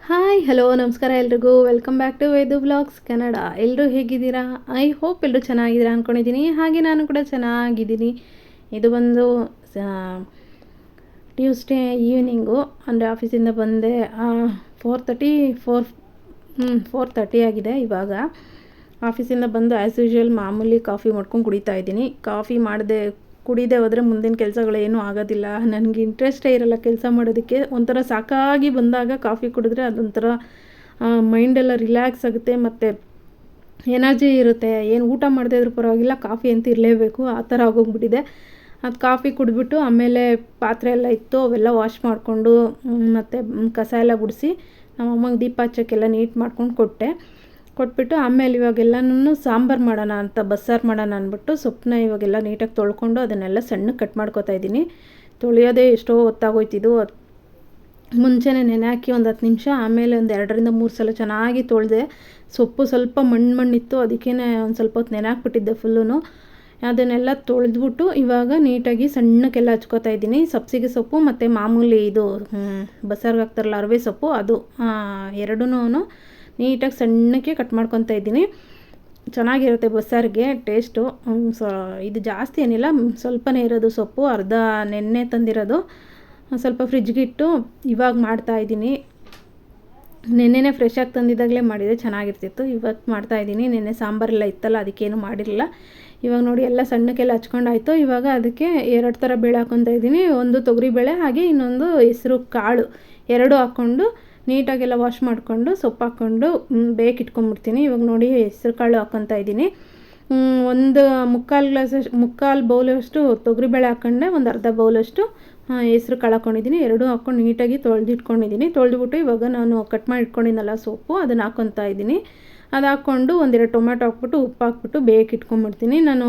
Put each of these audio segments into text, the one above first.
Hi hello ನಮಸ್ಕಾರ ಎಲ್ರಿಗೂ welcome back to Vedu blogs Kannada. ಎಲ್ಲರೂ ಹೇಗಿದ್ದೀರಾ? ಐ ಹೋಪ್ ಎಲ್ಲರೂ ಚೆನ್ನಾಗಿದ್ದೀರಾ ಅಂದ್ಕೊಂಡಿದ್ದೀನಿ. ಹಾಗೆ ನಾನು ಕೂಡ ಚೆನ್ನಾಗಿದ್ದೀನಿ. ಇದು ಬಂದು ಟ್ಯೂಸ್ಡೇ ಈವ್ನಿಂಗು, ಅಂದರೆ ಆಫೀಸಿಂದ ಬಂದೆ. 4:30 ಆಗಿದೆ ಇವಾಗ. ಆಫೀಸಿಂದ ಬಂದು ಆ್ಯಸ್ ಯೂಶ್ವಲ್ ಮಾಮೂಲಿ ಕಾಫಿ ಮಾಡ್ಕೊಂಡು ಕುಡಿತಾ ಇದ್ದೀನಿ. ಕಾಫಿ ಕುಡಿದೇ ಹೋದರೆ ಮುಂದಿನ ಕೆಲಸಗಳೇನೂ ಆಗೋದಿಲ್ಲ. ನನಗೆ ಇಂಟ್ರೆಸ್ಟೇ ಇರೋಲ್ಲ ಕೆಲಸ ಮಾಡೋದಕ್ಕೆ. ಒಂಥರ ಸಾಕಾಗಿ ಬಂದಾಗ ಕಾಫಿ ಕುಡಿದ್ರೆ ಅದೊಂಥರ ಮೈಂಡೆಲ್ಲ ರಿಲ್ಯಾಕ್ಸ್ ಆಗುತ್ತೆ ಮತ್ತು ಎನರ್ಜಿ ಇರುತ್ತೆ. ಏನು ಊಟ ಮಾಡದೇ ಇದ್ರೂ ಪರವಾಗಿಲ್ಲ, ಕಾಫಿ ಅಂತ ಇರಲೇಬೇಕು, ಆ ಥರ ಆಗೋಗ್ಬಿಟ್ಟಿದೆ. ಅದು ಕಾಫಿ ಕುಡಿದ್ಬಿಟ್ಟು ಆಮೇಲೆ ಪಾತ್ರೆ ಎಲ್ಲ ಇತ್ತು, ಅವೆಲ್ಲ ವಾಶ್ ಮಾಡಿಕೊಂಡು ಮತ್ತು ಕಸ ಎಲ್ಲ ಗುಡಿಸಿ ನಮ್ಮ ಅಮ್ಮಂಗೆ ದೀಪ ಹಚ್ಚೋಕ್ಕೆಲ್ಲ ನೀಟ್ ಮಾಡ್ಕೊಂಡು ಕೊಟ್ಬಿಟ್ಟು ಆಮೇಲೆ ಇವಾಗೆಲ್ಲನೂ ಸಾಂಬಾರು ಮಾಡೋಣ ಅಂತ, ಬಸ್ಸಾರು ಮಾಡೋಣ ಅಂದ್ಬಿಟ್ಟು ಸೊಪ್ಪನ್ನ ಇವಾಗೆಲ್ಲ ನೀಟಾಗಿ ತೊಳ್ಕೊಂಡು ಅದನ್ನೆಲ್ಲ ಸಣ್ಣಗೆ ಕಟ್ ಮಾಡ್ಕೊತಾ ಇದ್ದೀನಿ. ತೊಳೆಯೋದೇ ಎಷ್ಟೋ ಹೊತ್ತಾಗೋಯ್ತಿದ್ದು. ಮುಂಚೆನೇ ನೆನೆ ಹಾಕಿ ಒಂದು 10 ನಿಮಿಷ, ಆಮೇಲೆ ಒಂದು 2-3 ಸಲ ಚೆನ್ನಾಗಿ ತೊಳೆದೆ. ಸೊಪ್ಪು ಸ್ವಲ್ಪ ಮಣ್ಣಿತ್ತು, ಅದಕ್ಕೇ ಒಂದು ಸ್ವಲ್ಪ ಹೊತ್ತು ನೆನೆ ಹಾಕ್ಬಿಟ್ಟಿದ್ದೆ ಫುಲ್ಲೂ. ಅದನ್ನೆಲ್ಲ ತೊಳೆದ್ಬಿಟ್ಟು ಇವಾಗ ನೀಟಾಗಿ ಸಣ್ಣಕ್ಕೆಲ್ಲ ಹಚ್ಕೋತಾ ಇದ್ದೀನಿ. ಸಬ್ಸಿಗೆ ಸೊಪ್ಪು ಮತ್ತು ಮಾಮೂಲಿ ಇದು ಬಸ್ಸಾರ್ಗೆ ಹಾಕ್ತಾರಲ್ಲ ಅರವೆ ಸೊಪ್ಪು, ಅದು ಎರಡೂ ನೀಟಾಗಿ ಸಣ್ಣಕ್ಕೆ ಕಟ್ ಮಾಡ್ಕೊತಾ ಇದ್ದೀನಿ. ಚೆನ್ನಾಗಿರುತ್ತೆ ಬಸ್ಸಾರಿಗೆ ಟೇಸ್ಟು. ಇದು ಜಾಸ್ತಿ ಏನಿಲ್ಲ, ಸ್ವಲ್ಪನೇ ಇರೋದು ಸೊಪ್ಪು, ಅರ್ಧ ನೆನ್ನೆ ತಂದಿರೋದು, ಸ್ವಲ್ಪ ಫ್ರಿಜ್ಗಿಟ್ಟು ಇವಾಗ ಮಾಡ್ತಾಯಿದ್ದೀನಿ. ನೆನ್ನೆನೇ ಫ್ರೆಶಾಗಿ ತಂದಿದ್ದಾಗಲೇ ಮಾಡಿದರೆ ಚೆನ್ನಾಗಿರ್ತಿತ್ತು. ಇವತ್ತು ಮಾಡ್ತಾಯಿದ್ದೀನಿ. ನೆನ್ನೆ ಸಾಂಬಾರೆಲ್ಲ ಇತ್ತಲ್ಲ, ಅದಕ್ಕೇನು ಮಾಡಿರಲಿಲ್ಲ. ಇವಾಗ ನೋಡಿ ಎಲ್ಲ ಸಣ್ಣಕ್ಕೆಲ್ಲ ಹಚ್ಕೊಂಡಾಯಿತು. ಇವಾಗ ಅದಕ್ಕೆ 2 ಥರ ಬೇಳೆ ಹಾಕ್ಕೊತಾ ಇದ್ದೀನಿ. ಒಂದು ತೊಗರಿಬೇಳೆ, ಹಾಗೆ ಇನ್ನೊಂದು ಹೆಸರು ಕಾಳು, 2 ಹಾಕ್ಕೊಂಡು ನೀಟಾಗೆಲ್ಲ ವಾಶ್ ಮಾಡಿಕೊಂಡು ಸೊಪ್ಪು ಹಾಕ್ಕೊಂಡು ಬೇಕಿಟ್ಕೊಂಡ್ಬಿಡ್ತೀನಿ. ಇವಾಗ ನೋಡಿ ಹೆಸರು ಕಾಳು ಹಾಕ್ಕೊತಾ ಇದ್ದೀನಿ. ಒಂದು ಮುಕ್ಕಾಲು ಬೌಲಷ್ಟು ತೊಗರಿಬೇಳೆ ಹಾಕ್ಕೊಂಡೆ, ಒಂದು ಅರ್ಧ ಬೌಲಷ್ಟು ಹೆಸರು ಕಾಳು ಹಾಕ್ಕೊಂಡಿದ್ದೀನಿ. 2 ಹಾಕ್ಕೊಂಡು ನೀಟಾಗಿ ತೊಳೆದಿಟ್ಕೊಂಡಿದ್ದೀನಿ. ತೊಳೆದ್ಬಿಟ್ಟು ಇವಾಗ ನಾನು ಕಟ್ ಮಾಡಿ ಇಟ್ಕೊಂಡಿದ್ದೆನಲ್ಲ ಸೊಪ್ಪು, ಅದನ್ನು ಹಾಕ್ಕೊತಾ ಇದ್ದೀನಿ. ಅದು ಹಾಕ್ಕೊಂಡು 1-2 ಟೊಮೆಟೊ ಹಾಕ್ಬಿಟ್ಟು ಉಪ್ಪು ಹಾಕ್ಬಿಟ್ಟು ಬೇಕಿಟ್ಕೊಂಡ್ಬಿಡ್ತೀನಿ. ನಾನು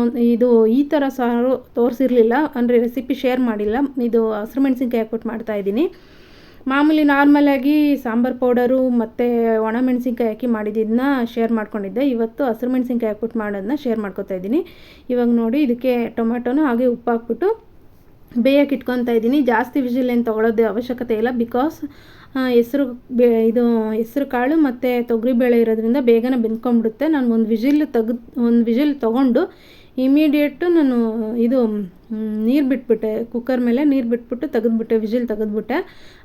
ಈ ಥರ ಸಾರು ತೋರಿಸಿರಲಿಲ್ಲ, ಅಂದರೆ ರೆಸಿಪಿ ಶೇರ್ ಮಾಡಿಲ್ಲ. ಇದು ಹಸಿರು ಮೆಣಸಿನ್ಕಾಯಿ ಹಾಕ್ಬಿಟ್ಟು ಮಾಡ್ತಾಯಿದ್ದೀನಿ. ಮಾಮೂಲಿ ನಾರ್ಮಲಾಗಿ ಸಾಂಬಾರು ಪೌಡರು ಮತ್ತು ಒಣಮೆಣಸಿನ್ಕಾಯಿ ಹಾಕಿ ಮಾಡಿದ್ದನ್ನ ಶೇರ್ ಮಾಡ್ಕೊಂಡಿದ್ದೆ. ಇವತ್ತು ಹಸಿರು ಮೆಣಸಿನ್ಕಾಯಿ ಹಾಕ್ಬಿಟ್ಟು ಮಾಡೋದನ್ನ ಶೇರ್ ಮಾಡ್ಕೊತಾ ಇದ್ದೀನಿ. ಇವಾಗ ನೋಡಿ ಇದಕ್ಕೆ ಟೊಮೆಟೊನು ಹಾಗೆ ಉಪ್ಪು ಹಾಕ್ಬಿಟ್ಟು ಬೇಯಕ್ಕೆ ಇಟ್ಕೊತಾ ಇದ್ದೀನಿ. ಜಾಸ್ತಿ ವಿಜಿಲ್ ಏನು ತೊಗೊಳೋದು ಅವಶ್ಯಕತೆ ಇಲ್ಲ, ಬಿಕಾಸ್ ಹೆಸರು ಕಾಳು ಮತ್ತು ತೊಗರಿಬೇಳೆ ಇರೋದ್ರಿಂದ ಬೇಗನೆ ಬೆಂದ್ಕೊಂಡ್ಬಿಡುತ್ತೆ. ನಾನು ಒಂದು ವಿಜಿಲ್ ತೊಗೊಂಡು ಇಮಿಡಿಯೇಟು ನಾನು ನೀರು ಬಿಟ್ಬಿಟ್ಟೆ, ಕುಕ್ಕರ್ ಮೇಲೆ ನೀರು ಬಿಟ್ಬಿಟ್ಟು ತೆಗೆದ್ಬಿಟ್ಟೆ, ವಿಜಿಲ್ ತೆಗೆದ್ಬಿಟ್ಟೆ.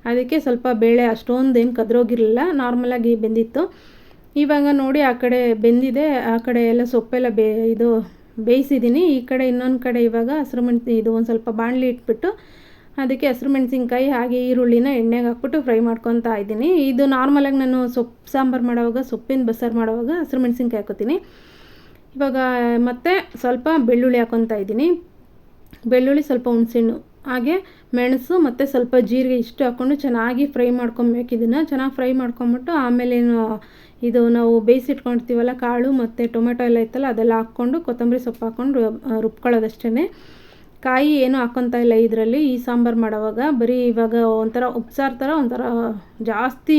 ಅದಕ್ಕೆ ಸ್ವಲ್ಪ ಬೇಳೆ ಅಷ್ಟೊಂದೇನು ಕದ್ರೋಗಿರಲಿಲ್ಲ, ನಾರ್ಮಲಾಗಿ ಬೆಂದಿತ್ತು. ಇವಾಗ ನೋಡಿ ಆ ಕಡೆ ಬೆಂದಿದೆ, ಆ ಕಡೆ ಎಲ್ಲ ಸೊಪ್ಪೆಲ್ಲ ಬೇಯಿಸಿದ್ದೀನಿ. ಈ ಕಡೆ ಇನ್ನೊಂದು ಕಡೆ ಇವಾಗ ಒಂದು ಸ್ವಲ್ಪ ಬಾಣಲಿ ಇಟ್ಬಿಟ್ಟು ಅದಕ್ಕೆ ಹಸಿರು ಮೆಣಸಿನ್ಕಾಯಿ ಹಾಗೆ ಈರುಳ್ಳಿನ ಎಣ್ಣೆಗೆ ಹಾಕ್ಬಿಟ್ಟು ಫ್ರೈ ಮಾಡ್ಕೊತಾ ಇದ್ದೀನಿ. ಇದು ನಾರ್ಮಲಾಗಿ ನಾನು ಸಾಂಬಾರು ಮಾಡೋವಾಗ, ಸೊಪ್ಪಿನ ಬಸ್ಸಾರು ಮಾಡೋವಾಗ ಹಸಿರು ಮೆಣಸಿನ್ಕಾಯಿ ಹಾಕೋತೀನಿ. ಇವಾಗ ಮತ್ತೆ ಸ್ವಲ್ಪ ಬೆಳ್ಳುಳ್ಳಿ ಹಾಕ್ಕೊತಾ ಇದ್ದೀನಿ. ಬೆಳ್ಳುಳ್ಳಿ, ಸ್ವಲ್ಪ ಹುಣಸೆಹಣ್ಣು, ಹಾಗೆ ಮೆಣಸು ಮತ್ತು ಸ್ವಲ್ಪ ಜೀರಿಗೆ ಇಷ್ಟು ಹಾಕ್ಕೊಂಡು ಚೆನ್ನಾಗಿ ಫ್ರೈ ಮಾಡ್ಕೊಬೇಕು. ಇದನ್ನು ಚೆನ್ನಾಗಿ ಫ್ರೈ ಮಾಡ್ಕೊಂಬಿಟ್ಟು ಆಮೇಲೆ ನಾವು ಬೇಯಿಸಿಟ್ಕೊಳ್ತೀವಲ್ಲ ಕಾಳು ಮತ್ತು ಟೊಮೆಟೊ ಎಲ್ಲ ಇತ್ತಲ್ಲ, ಅದೆಲ್ಲ ಹಾಕ್ಕೊಂಡು ಕೊತ್ತಂಬರಿ ಸೊಪ್ಪು ಹಾಕ್ಕೊಂಡು ರುಬ್ಕೊಳ್ಳೋದಷ್ಟೇ. ಕಾಯಿ ಏನೂ ಹಾಕ್ಕೊತಾ ಇಲ್ಲ ಇದರಲ್ಲಿ. ಈ ಸಾಂಬಾರು ಮಾಡೋವಾಗ ಬರೀ ಇವಾಗ ಒಂಥರ ಉಪ್ಸಾರು ಥರ, ಒಂಥರ ಜಾಸ್ತಿ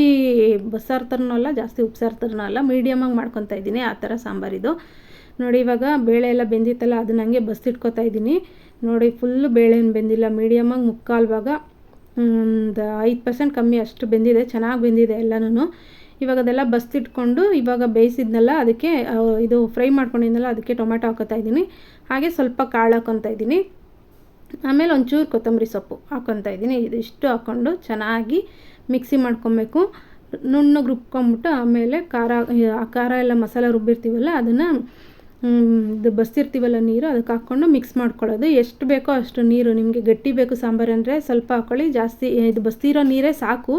ಬಸ್ಸಾರು ಥರನೂ ಅಲ್ಲ, ಜಾಸ್ತಿ ಉಪ್ಸಾರು ಥರನೂ ಅಲ್ಲ, ಮೀಡಿಯಮಾಗಿ ಮಾಡ್ಕೊತಾ ಇದ್ದೀನಿ. ಆ ಥರ ಸಾಂಬಾರಿದು. ನೋಡಿ ಇವಾಗ ಬೇಳೆ ಎಲ್ಲ ಬೆಂದಿತ್ತಲ್ಲ, ಅದನ್ನ ಹಂಗೆ ಬಸ್ತಿಟ್ಕೊತಾ ಇದ್ದೀನಿ. ನೋಡಿ ಫುಲ್ಲು ಬೇಳೆ ಏನು ಬೆಂದಿಲ್ಲ, ಮೀಡಿಯಮಾಗಿ ಮುಕ್ಕಾಲು ಭಾಗ, ಒಂದು 5% ಕಮ್ಮಿ ಅಷ್ಟು ಬೆಂದಿದೆ. ಚೆನ್ನಾಗಿ ಬೆಂದಿದೆ ಎಲ್ಲನೂ. ಇವಾಗ ಅದೆಲ್ಲ ಬಸ್ತಿಟ್ಕೊಂಡು ಇವಾಗ ಬೇಯಿಸಿದ್ನಲ್ಲ, ಅದಕ್ಕೆ ಫ್ರೈ ಮಾಡ್ಕೊಂಡಿದ್ನಲ್ಲ, ಅದಕ್ಕೆ ಟೊಮೆಟೊ ಹಾಕ್ಕೊತಾ ಇದ್ದೀನಿ. ಹಾಗೆ ಸ್ವಲ್ಪ ಕಾಳು ಹಾಕ್ಕೊತಾ ಇದ್ದೀನಿ. ಆಮೇಲೆ ಒಂಚೂರು ಕೊತ್ತಂಬರಿ ಸೊಪ್ಪು ಹಾಕ್ಕೊತಾ ಇದ್ದೀನಿ. ಇದಿಷ್ಟು ಹಾಕ್ಕೊಂಡು ಚೆನ್ನಾಗಿ ಮಿಕ್ಸಿ ಮಾಡ್ಕೊಬೇಕು, ನುಣ್ಣಗೆ ರುಬ್ಕೊಂಬಿಟ್ಟು ಆಮೇಲೆ ಖಾರ ಎಲ್ಲ ಮಸಾಲೆ ರುಬ್ಬಿರ್ತೀವಲ್ಲ, ಅದನ್ನು ಬಸ್ತಿರ್ತೀವಲ್ಲ ನೀರು, ಅದಕ್ಕೆ ಹಾಕ್ಕೊಂಡು ಮಿಕ್ಸ್ ಮಾಡ್ಕೊಳ್ಳೋದು. ಎಷ್ಟು ಬೇಕೋ ಅಷ್ಟು ನೀರು, ನಿಮಗೆ ಗಟ್ಟಿ ಬೇಕು ಸಾಂಬಾರು ಅಂದರೆ ಸ್ವಲ್ಪ ಹಾಕ್ಕೊಳ್ಳಿ, ಜಾಸ್ತಿ ಬಸ್ತಿರೋ ನೀರೇ ಸಾಕು.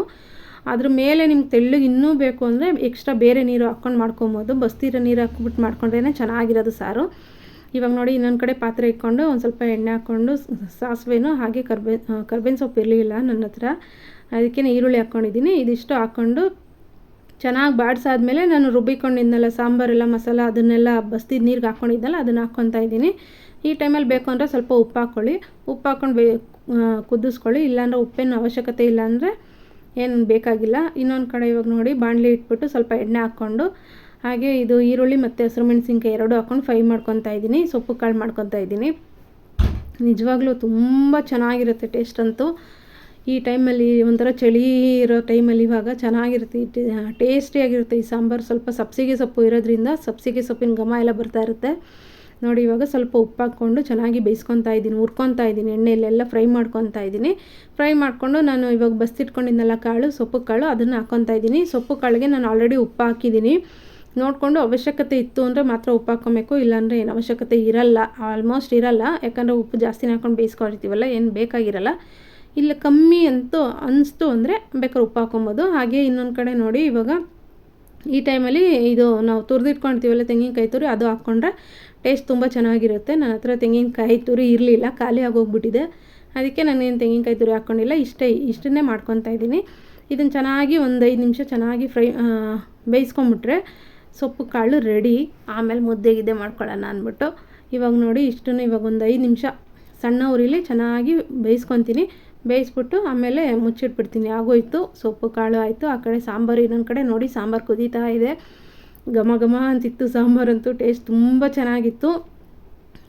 ಅದ್ರ ಮೇಲೆ ನಿಮ್ಗೆ ತೆಳ್ಳಗೆ ಇನ್ನೂ ಬೇಕು ಅಂದರೆ ಎಕ್ಸ್ಟ್ರಾ ಬೇರೆ ನೀರು ಹಾಕ್ಕೊಂಡು ಮಾಡ್ಕೊಬೋದು. ಬಸ್ತಿರೋ ನೀರು ಹಾಕ್ಬಿಟ್ಟು ಮಾಡ್ಕೊಂಡ್ರೇ ಚೆನ್ನಾಗಿರೋದು ಸಾರು. ಇವಾಗ ನೋಡಿ ಇನ್ನೊಂದು ಕಡೆ ಪಾತ್ರೆ ಇಟ್ಕೊಂಡು ಒಂದು ಸ್ವಲ್ಪ ಎಣ್ಣೆ ಹಾಕ್ಕೊಂಡು ಸಾಸಿವೆನೂ ಹಾಗೆ ಕರ್ಬೇವಿನ ಸೊಪ್ಪು ಇರಲಿಲ್ಲ ನನ್ನ ಹತ್ರ, ಅದಕ್ಕೆ ಈರುಳ್ಳಿ ಹಾಕ್ಕೊಂಡಿದ್ದೀನಿ. ಇದಿಷ್ಟು ಹಾಕ್ಕೊಂಡು ಚೆನ್ನಾಗಿ ಬಾಡಿಸಾದ್ಮೇಲೆ ನಾನು ರುಬ್ಬಿಕೊಂಡಿದ್ನಲ್ಲ ಸಾಂಬಾರೆಲ್ಲ ಮಸಾಲ, ಅದನ್ನೆಲ್ಲ ಬಸ್ತಿದ್ದು ನೀರಿಗೆ ಹಾಕ್ಕೊಂಡಿದ್ದಲ್ಲ, ಅದನ್ನು ಹಾಕ್ಕೊತಾ ಇದ್ದೀನಿ. ಈ ಟೈಮಲ್ಲಿ ಬೇಕು ಅಂದರೆ ಸ್ವಲ್ಪ ಉಪ್ಪು ಹಾಕ್ಕೊಳ್ಳಿ, ಉಪ್ಪು ಹಾಕ್ಕೊಂಡು ಕುದಿಸ್ಕೊಳ್ಳಿ. ಇಲ್ಲಾಂದರೆ ಉಪ್ಪೇನು ಅವಶ್ಯಕತೆ ಇಲ್ಲ, ಅಂದರೆ ಏನು ಬೇಕಾಗಿಲ್ಲ. ಇನ್ನೊಂದು ಕಡೆ ಇವಾಗ ನೋಡಿ ಬಾಣಲಿ ಇಟ್ಬಿಟ್ಟು ಸ್ವಲ್ಪ ಎಣ್ಣೆ ಹಾಕ್ಕೊಂಡು ಹಾಗೆ ಈರುಳ್ಳಿ ಮತ್ತು ಹಸಿರು ಮೆಣಸಿನ್ಕಾಯಿ 2 ಹಾಕ್ಕೊಂಡು ಫ್ರೈ ಮಾಡ್ಕೊತಾ ಇದ್ದೀನಿ. ಸೊಪ್ಪು ಕಾಳು ಮಾಡ್ಕೊತಾ ಇದ್ದೀನಿ. ನಿಜವಾಗ್ಲೂ ತುಂಬ ಚೆನ್ನಾಗಿರುತ್ತೆ ಟೇಸ್ಟ್ ಅಂತೂ. ಈ ಟೈಮಲ್ಲಿ ಒಂಥರ ಚಳಿ ಇರೋ ಟೈಮಲ್ಲಿ ಇವಾಗ ಚೆನ್ನಾಗಿರುತ್ತೆ, ಟೇಸ್ಟಿಯಾಗಿರುತ್ತೆ ಈ ಸಾಂಬಾರು. ಸ್ವಲ್ಪ ಸಬ್ಸಿಗೆ ಸೊಪ್ಪು ಇರೋದ್ರಿಂದ ಸಬ್ಸಿಗೆ ಸೊಪ್ಪಿನ ಘಮ ಎಲ್ಲ ಬರ್ತಾ ಇರುತ್ತೆ ನೋಡಿ. ಇವಾಗ ಸ್ವಲ್ಪ ಉಪ್ಪು ಹಾಕ್ಕೊಂಡು ಚೆನ್ನಾಗಿ ಬೇಯಿಸ್ಕೊತಾ ಇದ್ದೀನಿ, ಹುರ್ಕೊತಾ ಇದ್ದೀನಿ, ಎಣ್ಣೆಯಲ್ಲೆಲ್ಲ ಫ್ರೈ ಮಾಡ್ಕೊತಾ ಇದ್ದೀನಿ. ಫ್ರೈ ಮಾಡಿಕೊಂಡು ನಾನು ಇವಾಗ ಬಸ್ತಿಟ್ಕೊಂಡಿದ್ದೆನಲ್ಲ ಕಾಳು, ಸೊಪ್ಪು ಕಾಳು, ಅದನ್ನು ಹಾಕ್ಕೊತಾ ಇದ್ದೀನಿ. ಸೊಪ್ಪು ಕಾಳಿಗೆ ನಾನು ಆಲ್ರೆಡಿ ಉಪ್ಪು ಹಾಕಿದ್ದೀನಿ. ನೋಡಿಕೊಂಡು ಅವಶ್ಯಕತೆ ಇತ್ತು ಅಂದರೆ ಮಾತ್ರ ಉಪ್ಪು ಹಾಕ್ಕೊಬೇಕು, ಇಲ್ಲಾಂದರೆ ಏನು ಅವಶ್ಯಕತೆ ಇರಲ್ಲ, ಆಲ್ಮೋಸ್ಟ್ ಇರಲ್ಲ. ಯಾಕಂದರೆ ಉಪ್ಪು ಜಾಸ್ತಿನೇ ಹಾಕ್ಕೊಂಡು ಬೇಯಿಸ್ಕೊಂಡಿರ್ತೀವಲ್ಲ, ಏನು ಬೇಕಾಗಿರಲ್ಲ. ಇಲ್ಲ ಕಮ್ಮಿ ಅಂತೂ ಅನಿಸ್ತು ಅಂದರೆ ಬೇಕಾದ್ರೆ ಉಪ್ಪು ಹಾಕ್ಕೊಬೋದು. ಹಾಗೆ ಇನ್ನೊಂದು ಕಡೆ ನೋಡಿ, ಇವಾಗ ಈ ಟೈಮಲ್ಲಿ ಇದು ನಾವು ತುರಿದಿಟ್ಕೊಳ್ತೀವಲ್ಲ ತೆಂಗಿನಕಾಯಿ ತುರಿ, ಅದು ಹಾಕ್ಕೊಂಡ್ರೆ ಟೇಸ್ಟ್ ತುಂಬ ಚೆನ್ನಾಗಿರುತ್ತೆ. ನನ್ನ ಹತ್ರ ತೆಂಗಿನಕಾಯಿ ತುರಿ ಇರಲಿಲ್ಲ, ಖಾಲಿ ಆಗೋಗ್ಬಿಟ್ಟಿದೆ. ಅದಕ್ಕೆ ನಾನೇನು ತೆಂಗಿನಕಾಯಿ ತುರಿ ಹಾಕ್ಕೊಂಡಿಲ್ಲ, ಇಷ್ಟನ್ನೇ ಮಾಡ್ಕೊತಾ ಇದ್ದೀನಿ. ಇದನ್ನು ಚೆನ್ನಾಗಿ ಒಂದು 5 ನಿಮಿಷ ಚೆನ್ನಾಗಿ ಬೇಯಿಸ್ಕೊಂಬಿಟ್ರೆ ಸೊಪ್ಪು ಕಾಳು ರೆಡಿ. ಆಮೇಲೆ ಮುದ್ದೆ ಮಾಡ್ಕೊಳ್ಳೋಣ ಅಂದ್ಬಿಟ್ಟು ಇವಾಗ ನೋಡಿ ಇಷ್ಟನ್ನು ಇವಾಗ ಒಂದು 5 ನಿಮಿಷ ಸಣ್ಣ ಉರಿಲಿ ಚೆನ್ನಾಗಿ ಬೇಯಿಸ್ಕೊತೀನಿ. ಬೇಯಿಸ್ಬಿಟ್ಟು ಆಮೇಲೆ ಮುಚ್ಚಿಟ್ಬಿಡ್ತೀನಿ. ಆಗೋಯ್ತು, ಸೊಪ್ಪು ಕಾಳು ಆಯಿತು. ಆ ಕಡೆ ಸಾಂಬಾರು, ಇನ್ನೊಂದು ಕಡೆ ನೋಡಿ ಸಾಂಬಾರು ಕುದೀತಾ ಇದೆ. ಘಮ ಘಮ ಅಂತಿತ್ತು ಸಾಂಬಾರಂತೂ, ಟೇಸ್ಟ್ ತುಂಬ ಚೆನ್ನಾಗಿತ್ತು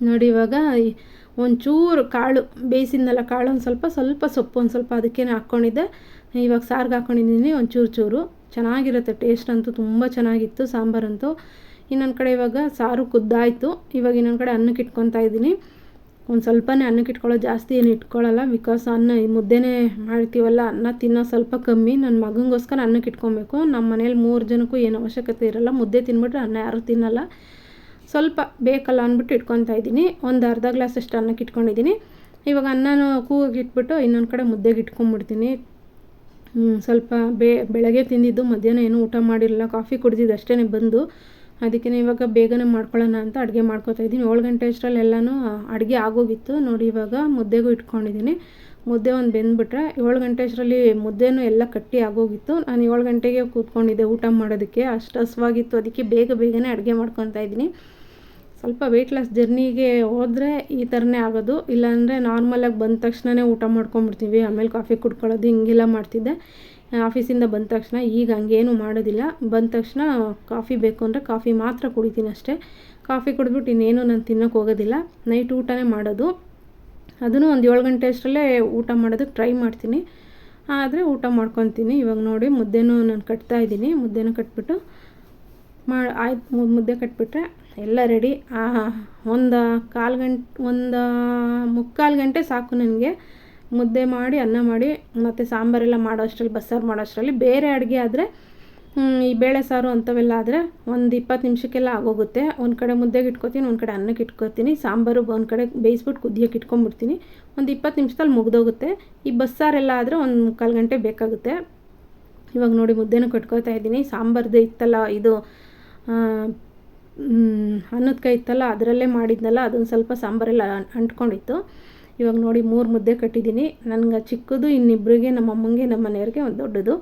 ನೋಡಿ. ಇವಾಗ ಒಂಚೂರು ಕಾಳು ಬೇಯಿಸಿದ್ನಲ್ಲ, ಕಾಳು ಒಂದು ಸ್ವಲ್ಪ ಸೊಪ್ಪು ಒಂದು ಸ್ವಲ್ಪ ಅದಕ್ಕೇನೆ ಹಾಕ್ಕೊಂಡಿದ್ದೆ. ಇವಾಗ ಸಾರಿಗೆ ಹಾಕ್ಕೊಂಡಿದ್ದೀನಿ ಚೂರು ಚೆನ್ನಾಗಿರುತ್ತೆ. ಟೇಸ್ಟ್ ಅಂತೂ ತುಂಬ ಚೆನ್ನಾಗಿತ್ತು ಸಾಂಬಾರಂತೂ. ಇನ್ನೊಂದು ಕಡೆ ಇವಾಗ ಸಾರು ಕುದ್ದಾಯಿತು. ಇವಾಗ ಇನ್ನೊಂದು ಕಡೆ ಅನ್ನಕ್ಕೆ ಇಟ್ಕೊತಾ ಇದ್ದೀನಿ. ಒಂದು ಸ್ವಲ್ಪನೇ ಅನ್ನಕ್ಕೆ ಇಟ್ಕೊಳ್ಳೋ, ಜಾಸ್ತಿ ಏನು ಇಟ್ಕೊಳ್ಳಲ್ಲ. ಬಿಕಾಸ್ ಮುದ್ದೆನೇ ಮಾಡ್ತೀವಲ್ಲ, ಅನ್ನ ತಿನ್ನೋ ಸ್ವಲ್ಪ ಕಮ್ಮಿ. ನನ್ನ ಮಗನಿಗೋಸ್ಕರ ಅನ್ನಕ್ಕೆ ಇಟ್ಕೊಬೇಕು. ನಮ್ಮ ಮನೇಲಿ 3 ಜನಕ್ಕೂ ಏನು ಅವಶ್ಯಕತೆ ಇರಲ್ಲ. ಮುದ್ದೆ ತಿನ್ಬಿಟ್ರೆ ಅನ್ನ ಯಾರೂ ತಿನ್ನಲ್ಲ, ಸ್ವಲ್ಪ ಬೇಕಲ್ಲ ಅಂದ್ಬಿಟ್ಟು ಇಟ್ಕೊತಾ ಇದ್ದೀನಿ. ಒಂದು ಅರ್ಧ ಗ್ಲಾಸ್ ಅಷ್ಟು ಅನ್ನಕ್ಕೆ ಇಟ್ಕೊಂಡಿದ್ದೀನಿ. ಇವಾಗ ಅನ್ನನೂ ಕೂಗಿಗೆ ಇಟ್ಬಿಟ್ಟು ಇನ್ನೊಂದು ಕಡೆ ಮುದ್ದೆಗೆ ಇಟ್ಕೊಂಡ್ಬಿಡ್ತೀನಿ. ಸ್ವಲ್ಪ ಬೆಳಗ್ಗೆ ತಿಂದಿದ್ದು, ಮಧ್ಯಾಹ್ನ ಏನೂ ಊಟ ಮಾಡಿರಲಿಲ್ಲ, ಕಾಫಿ ಕುಡಿದಿದ್ದು ಅಷ್ಟೇ ಬಂದು. ಅದಕ್ಕೆ ಇವಾಗ ಬೇಗನೆ ಮಾಡ್ಕೊಳ್ಳೋಣ ಅಂತ ಅಡುಗೆ ಮಾಡ್ಕೊತಾ ಇದ್ದೀನಿ. 7 ಗಂಟೆ ಅಷ್ಟರಲ್ಲಿ ಎಲ್ಲನೂ ಅಡುಗೆ ಆಗೋಗಿತ್ತು ನೋಡಿ. ಇವಾಗ ಮುದ್ದೆಗೂ ಇಟ್ಕೊಂಡಿದ್ದೀನಿ. ಮುದ್ದೆ ಒಂದು ಬೆಂದ್ಬಿಟ್ರೆ 7 ಗಂಟೆ ಅಷ್ಟರಲ್ಲಿ ಮುದ್ದೆನೂ ಎಲ್ಲ ಕಟ್ಟಿ ಆಗೋಗಿತ್ತು. ನಾನು 7 ಗಂಟೆಗೆ ಕೂತ್ಕೊಂಡಿದ್ದೆ ಊಟ ಮಾಡೋದಕ್ಕೆ, ಅಷ್ಟು ಹಸ್ವಾಗಿತ್ತು. ಅದಕ್ಕೆ ಬೇಗನೆ ಅಡುಗೆ ಮಾಡ್ಕೊತಾ ಇದ್ದೀನಿ. ಸ್ವಲ್ಪ ವೆಯ್ಟ್ ಲಾಸ್ ಜರ್ನಿಗೆ ಹೋದರೆ ಈ ಥರನೇ ಆಗೋದು. ಇಲ್ಲಾಂದರೆ ನಾರ್ಮಲಾಗಿ ಬಂದ ತಕ್ಷಣವೇ ಊಟ ಮಾಡ್ಕೊಂಬಿಡ್ತೀವಿ, ಆಮೇಲೆ ಕಾಫಿ ಕುಡ್ಕೊಳ್ಳೋದು ಹಿಂಗೆಲ್ಲ ಮಾಡ್ತಿದ್ದೆ ಆಫೀಸಿಂದ ಬಂದ ತಕ್ಷಣ. ಈಗ ಹಂಗೇನು ಮಾಡೋದಿಲ್ಲ. ಬಂದ ತಕ್ಷಣ ಕಾಫಿ ಬೇಕು ಅಂದರೆ ಕಾಫಿ ಮಾತ್ರ ಕುಡಿತೀನಿ ಅಷ್ಟೇ. ಕಾಫಿ ಕುಡಿದ್ಬಿಟ್ಟು ಇನ್ನೇನು ನಾನು ತಿನ್ನೋಕೆ ಹೋಗೋದಿಲ್ಲ. ನೈಟ್ ಊಟನೇ ಮಾಡೋದು. ಅದನ್ನು ಒಂದು 7 ಗಂಟೆ ಅಷ್ಟರಲ್ಲೇ ಊಟ ಮಾಡೋದಕ್ಕೆ ಟ್ರೈ ಮಾಡ್ತೀನಿ. ಆದರೆ ಊಟ ಮಾಡ್ಕೊತೀನಿ. ಇವಾಗ ನೋಡಿ ಮುದ್ದೆನೂ ನಾನು ಕಟ್ತಾಯಿದ್ದೀನಿ. ಮುದ್ದೆನೂ ಕಟ್ಬಿಟ್ಟು ಆಯ್ತು, ಮುದ್ದೆ ಕಟ್ಬಿಟ್ರೆ ಎಲ್ಲ ರೆಡಿ. ಒಂದು ಮುಕ್ಕಾಲು ಗಂಟೆ ಸಾಕು ನನಗೆ ಮುದ್ದೆ ಮಾಡಿ, ಅನ್ನ ಮಾಡಿ, ಮತ್ತು ಸಾಂಬಾರೆಲ್ಲ ಮಾಡೋ ಅಷ್ಟರಲ್ಲಿ, ಬಸ್ಸಾರು ಮಾಡೋ ಅಷ್ಟರಲ್ಲಿ. ಬೇರೆ ಅಡುಗೆ ಆದರೆ ಈ ಬೇಳೆ ಸಾರು ಅಂಥವೆಲ್ಲ ಆದರೆ ಒಂದು 20 ನಿಮಿಷಕ್ಕೆಲ್ಲ ಆಗೋಗುತ್ತೆ. ಒಂದು ಕಡೆ ಮುದ್ದೆಗೆ ಇಟ್ಕೊತೀನಿ, ಒಂದು ಕಡೆ ಅನ್ನಕ್ಕೆ ಇಟ್ಕೊತೀನಿ. ಸಾಂಬಾರು ಒಂದು ಕಡೆ ಬೇಯಿಸ್ಬಿಟ್ಟು ಕುದಿಯೋಕೆ ಇಟ್ಕೊಂಡ್ಬಿಡ್ತೀನಿ. ಒಂದು 20 ನಿಮಿಷದಲ್ಲಿ ಮುಗಿದೋಗುತ್ತೆ. ಈ ಬಸ್ಸಾರೆಲ್ಲ ಆದರೆ ಒಂದು ಮುಕ್ಕಾಲು ಗಂಟೆ ಬೇಕಾಗುತ್ತೆ. ಇವಾಗ ನೋಡಿ ಮುದ್ದೆನೂ ಕಟ್ಕೊತಾ ಇದ್ದೀನಿ. ಸಾಂಬಾರ್ದು ಇತ್ತಲ್ಲ, ಇದು ಅನ್ನದ ಕೈ ಇತ್ತಲ್ಲ, ಅದರಲ್ಲೇ ಮಾಡಿದ್ನಲ್ಲ, ಅದೊಂದು ಸ್ವಲ್ಪ ಸಾಂಬಾರೆಲ್ಲ ಅಂಟ್ಕೊಂಡಿತ್ತು. ಇವಾಗ ನೋಡಿ 3 ಮುದ್ದೆ ಕಟ್ಟಿದ್ದೀನಿ. ನನಗೆ ಚಿಕ್ಕದು, ಇನ್ನಿಬ್ಬರಿಗೆ, ನಮ್ಮ ಅಮ್ಮಂಗೆ, ನಮ್ಮ ಮನೆಯವ್ರಿಗೆ ಒಂದು ದೊಡ್ಡದು.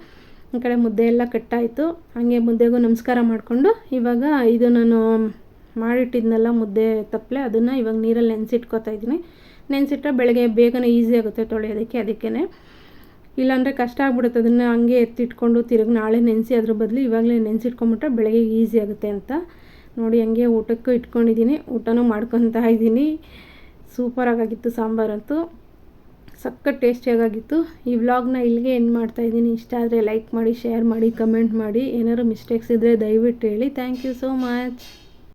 ಈ ಕಡೆ ಮುದ್ದೆ ಎಲ್ಲ ಕಟ್ಟಾಯಿತು. ಹಾಗೆ ಮುದ್ದೆಗೂ ನಮಸ್ಕಾರ ಮಾಡಿಕೊಂಡು ಇವಾಗ ಇದು ನಾನು ಮಾಡಿಟ್ಟಿದ್ನಲ್ಲ ಮುದ್ದೆ ತಪ್ಪಲೆ, ಅದನ್ನು ಇವಾಗ ನೀರಲ್ಲಿ ನೆನೆಸಿಟ್ಕೊತಾ ಇದ್ದೀನಿ. ನೆನೆಸಿಟ್ರೆ ಬೆಳಗ್ಗೆ ಬೇಗನೆ ಈಸಿ ಆಗುತ್ತೆ ತೊಳೆಯೋದಕ್ಕೆ. ಅದಕ್ಕೇ ಇಲ್ಲಾಂದರೆ ಕಷ್ಟ ಆಗ್ಬಿಡುತ್ತೆ. ಅದನ್ನು ಹಂಗೆ ಎತ್ತಿಟ್ಕೊಂಡು ತಿರುಗಿ ನಾಳೆ ನೆನೆಸಿ ಅದ್ರ ಬದಲು ಇವಾಗಲೇ ನೆನೆಸಿಟ್ಕೊಂಬಿಟ್ರೆ ಬೆಳಗ್ಗೆ ಈಸಿ ಆಗುತ್ತೆ ಅಂತ ನೋಡಿ ಹಂಗೆ ಊಟಕ್ಕೂ ಇಟ್ಕೊಂಡಿದ್ದೀನಿ. ಊಟನೂ ಮಾಡ್ಕೊತಾ ಇದ್ದೀನಿ. ಸೂಪರಾಗಿತ್ತು ಸಾಂಬಾರಂತೂ, ಸಖತ್ ಟೇಸ್ಟಿಯಾಗಿತ್ತು. ಈ ವ್ಲಾಗ್ನ ಇಲ್ಲಿಗೆ ಎಂಡ್ ಮಾಡ್ತಾಯಿದ್ದೀನಿ. ಇಷ್ಟ ಆದರೆ ಲೈಕ್ ಮಾಡಿ, ಶೇರ್ ಮಾಡಿ, ಕಮೆಂಟ್ ಮಾಡಿ. ಏನಾದ್ರು ಮಿಸ್ಟೇಕ್ಸ್ ಇದ್ದರೆ ದಯವಿಟ್ಟು ಹೇಳಿ. Thank you so much.